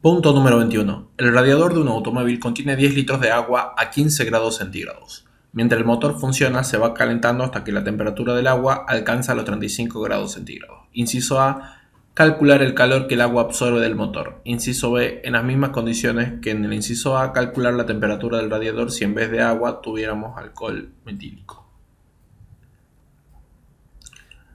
Punto número 21. El radiador de un automóvil contiene 10 litros de agua a 15 grados centígrados. Mientras el motor funciona, se va calentando hasta que la temperatura del agua alcanza los 35 grados centígrados. Inciso A. Calcular el calor que el agua absorbe del motor. Inciso B. En las mismas condiciones que en el inciso A, calcular la temperatura del radiador si en vez de agua tuviéramos alcohol metílico.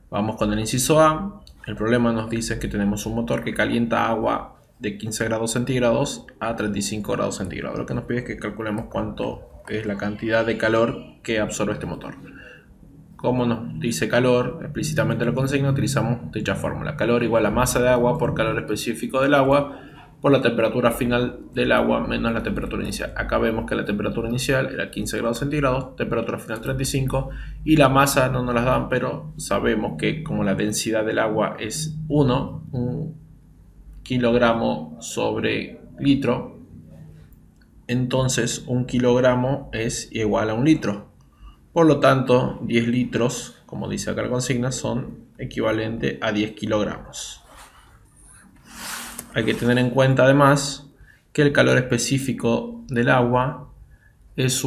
Vamos con el inciso A. El problema nos dice que tenemos un motor que calienta agua de 15 grados centígrados a 35 grados centígrados. Lo que nos pide es que calculemos cuánto es la cantidad de calor que absorbe este motor. Como nos dice calor, explícitamente lo consigna, utilizamos dicha fórmula. Calor igual a masa de agua por calor específico del agua por la temperatura final del agua menos la temperatura inicial. Acá vemos que la temperatura inicial era 15 grados centígrados, temperatura final 35 y la masa no nos las dan, pero sabemos que como la densidad del agua es 1 kilogramo sobre litro, entonces 1 kilogramo es igual a 1 litro. Por lo tanto, 10 litros, como dice acá la consigna, son equivalente a 10 kilogramos. Hay que tener en cuenta además que el calor específico del agua es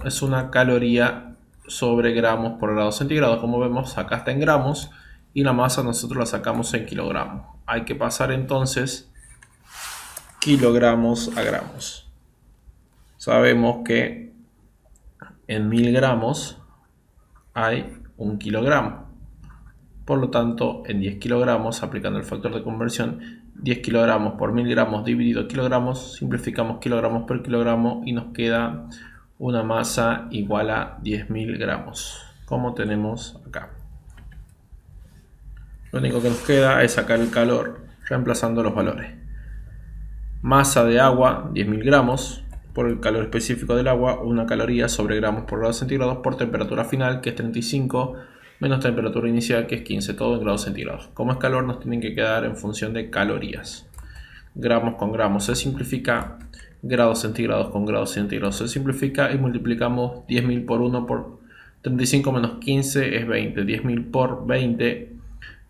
es una caloría sobre gramos por grado centígrado. Como vemos, acá está en gramos y la masa nosotros la sacamos en kilogramos. Hay que pasar entonces kilogramos a gramos. Sabemos que en 1000 gramos hay 1 kilogramo. Por lo tanto, en 10 kilogramos, aplicando el factor de conversión, 10 kilogramos por 1000 gramos dividido kilogramos, simplificamos kilogramos por kilogramo y nos queda una masa igual a 10.000 gramos, como tenemos acá. Lo único que nos queda es sacar el calor reemplazando los valores. Masa de agua, 10.000 gramos, por el calor específico del agua, 1 caloría sobre gramos por grado centígrados, por temperatura final, que es 35, menos temperatura inicial, que es 15, todo en grados centígrados. Como es calor, nos tienen que quedar en función de calorías. Gramos con gramos se simplifica, grados centígrados con grados centígrados se simplifica y multiplicamos 10.000 por 1 por 35 menos 15 es 20. 10.000 por 20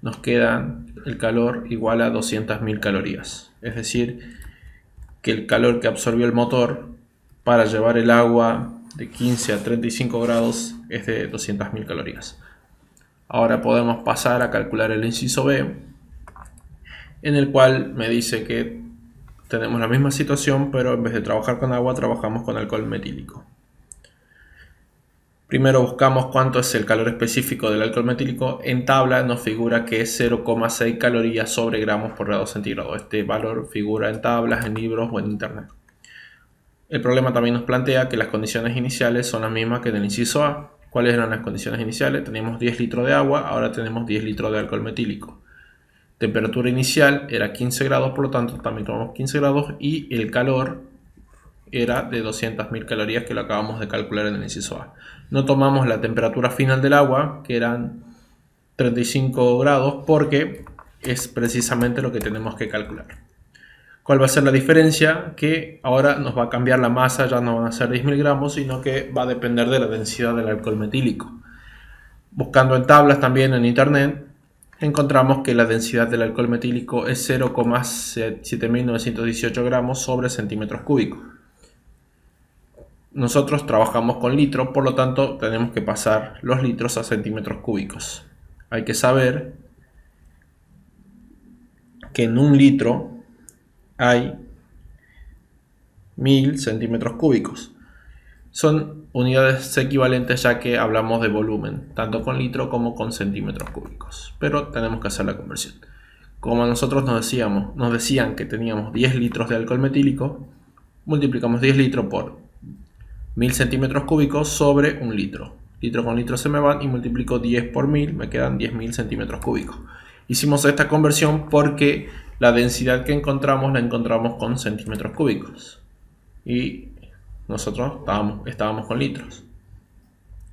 nos queda el calor igual a 200.000 calorías. Es decir, que el calor que absorbió el motor para llevar el agua de 15 a 35 grados es de 200.000 calorías. Ahora podemos pasar a calcular el inciso B, en el cual me dice que tenemos la misma situación, pero en vez de trabajar con agua, trabajamos con alcohol metílico. Primero buscamos cuánto es el calor específico del alcohol metílico. En tabla nos figura que es 0,6 calorías sobre gramos por grado centígrado. Este valor figura en tablas, en libros o en internet. El problema también nos plantea que las condiciones iniciales son las mismas que en el inciso A. ¿Cuáles eran las condiciones iniciales? Teníamos 10 litros de agua, ahora tenemos 10 litros de alcohol metílico. Temperatura inicial era 15 grados, por lo tanto también tomamos 15 grados y el calor era de 200.000 calorías, que lo acabamos de calcular en el inciso A. No tomamos la temperatura final del agua, que eran 35 grados, porque es precisamente lo que tenemos que calcular. ¿Cuál va a ser la diferencia? Que ahora nos va a cambiar la masa, ya no van a ser 10.000 gramos, sino que va a depender de la densidad del alcohol metílico. Buscando en tablas también en internet, encontramos que la densidad del alcohol metílico es 0,7918 gramos sobre centímetros cúbicos. Nosotros trabajamos con litros, por lo tanto tenemos que pasar los litros a centímetros cúbicos. Hay que saber que en 1 litro hay 1000 centímetros cúbicos. Son unidades equivalentes ya que hablamos de volumen, tanto con litro como con centímetros cúbicos. Pero tenemos que hacer la conversión. Como a nosotros nos decían que teníamos 10 litros de alcohol metílico, multiplicamos 10 litros por 1000 centímetros cúbicos sobre 1 litro. Litro con litro se me van y multiplico 10 por 1000, me quedan 10.000 centímetros cúbicos. Hicimos esta conversión porque la densidad que encontramos la encontramos con centímetros cúbicos y nosotros estábamos con litros.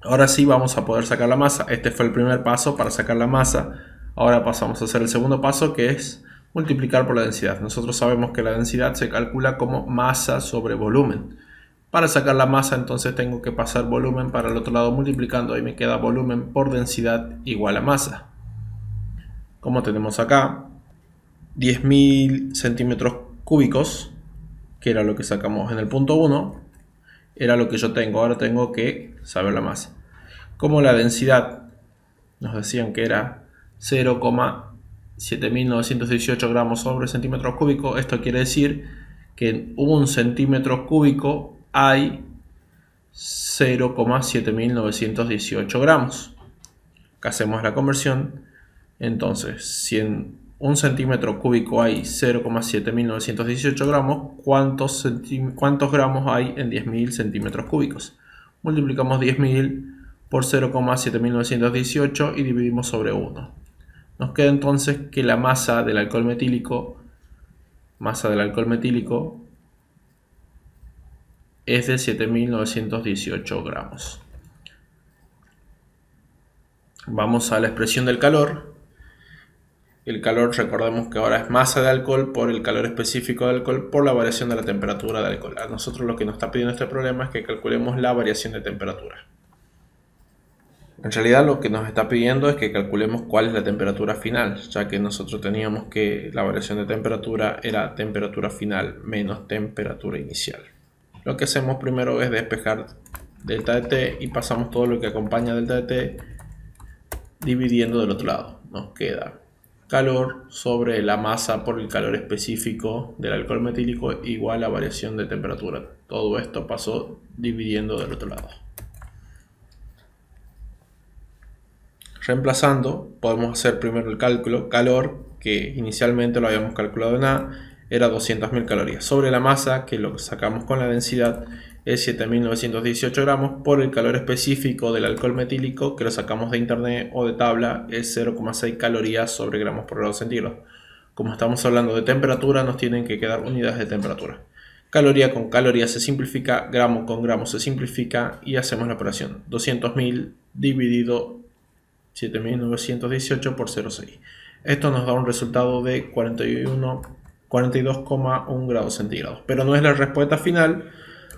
Ahora sí vamos a poder sacar la masa. Este fue el primer paso para sacar la masa. Ahora pasamos a hacer el segundo paso, que es multiplicar por la densidad. Nosotros sabemos que la densidad se calcula como masa sobre volumen. Para sacar la masa entonces tengo que pasar volumen para el otro lado multiplicando, y me queda volumen por densidad igual a masa. Como tenemos acá, 10.000 centímetros cúbicos, que era lo que sacamos en el punto 1, era lo que yo tengo. Ahora tengo que saber la masa. Como la densidad nos decían que era 0,7918 gramos sobre centímetros cúbicos, esto quiere decir que en 1 centímetro cúbico hay 0,7918 gramos. Acá hacemos la conversión. Entonces, si en 1 centímetro cúbico hay 0,7918 gramos, ¿cuántos gramos hay en 10.000 centímetros cúbicos? Multiplicamos 10.000 por 0,7918 y dividimos sobre 1. Nos queda entonces que la masa del alcohol metílico es de 7.918 gramos. Vamos a la expresión del calor. El calor, recordemos que ahora es masa de alcohol por el calor específico del alcohol por la variación de la temperatura del alcohol. A nosotros lo que nos está pidiendo este problema es que calculemos la variación de temperatura. En realidad lo que nos está pidiendo es que calculemos cuál es la temperatura final, ya que nosotros teníamos que la variación de temperatura era temperatura final menos temperatura inicial. Lo que hacemos primero es despejar delta de T y pasamos todo lo que acompaña delta de T dividiendo del otro lado. Nos queda calor sobre la masa por el calor específico del alcohol metílico igual a variación de temperatura. Todo esto pasó dividiendo del otro lado. Reemplazando, podemos hacer primero el cálculo. Calor, que inicialmente lo habíamos calculado en A, era 200.000 calorías. Sobre la masa, que lo sacamos con la densidad, es 7.918 gramos, por el calor específico del alcohol metílico, que lo sacamos de internet o de tabla, es 0,6 calorías sobre gramos por grado centígrado. Como estamos hablando de temperatura, nos tienen que quedar unidades de temperatura. Caloría con caloría se simplifica, gramo con gramo se simplifica y hacemos la operación. 200.000 dividido 7.918 por 0,6. Esto nos da un resultado de 42,1 grados centígrados. Pero no es la respuesta final,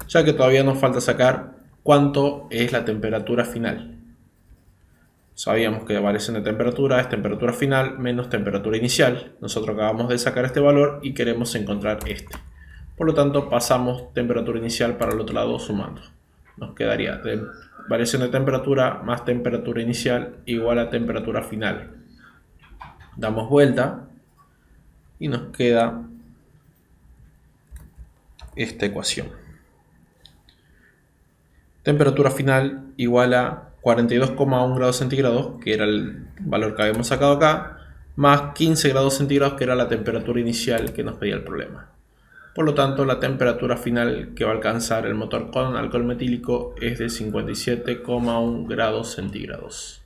ya que todavía nos falta sacar cuánto es la temperatura final. Sabíamos que la variación de temperatura es temperatura final menos temperatura inicial. Nosotros acabamos de sacar este valor y queremos encontrar este. Por lo tanto, pasamos temperatura inicial para el otro lado sumando. Nos quedaría variación de temperatura más temperatura inicial igual a temperatura final. Damos vuelta y nos queda esta ecuación. Temperatura final igual a 42,1 grados centígrados, que era el valor que habíamos sacado acá, más 15 grados centígrados, que era la temperatura inicial que nos pedía el problema. Por lo tanto, la temperatura final que va a alcanzar el motor con alcohol metílico es de 57,1 grados centígrados.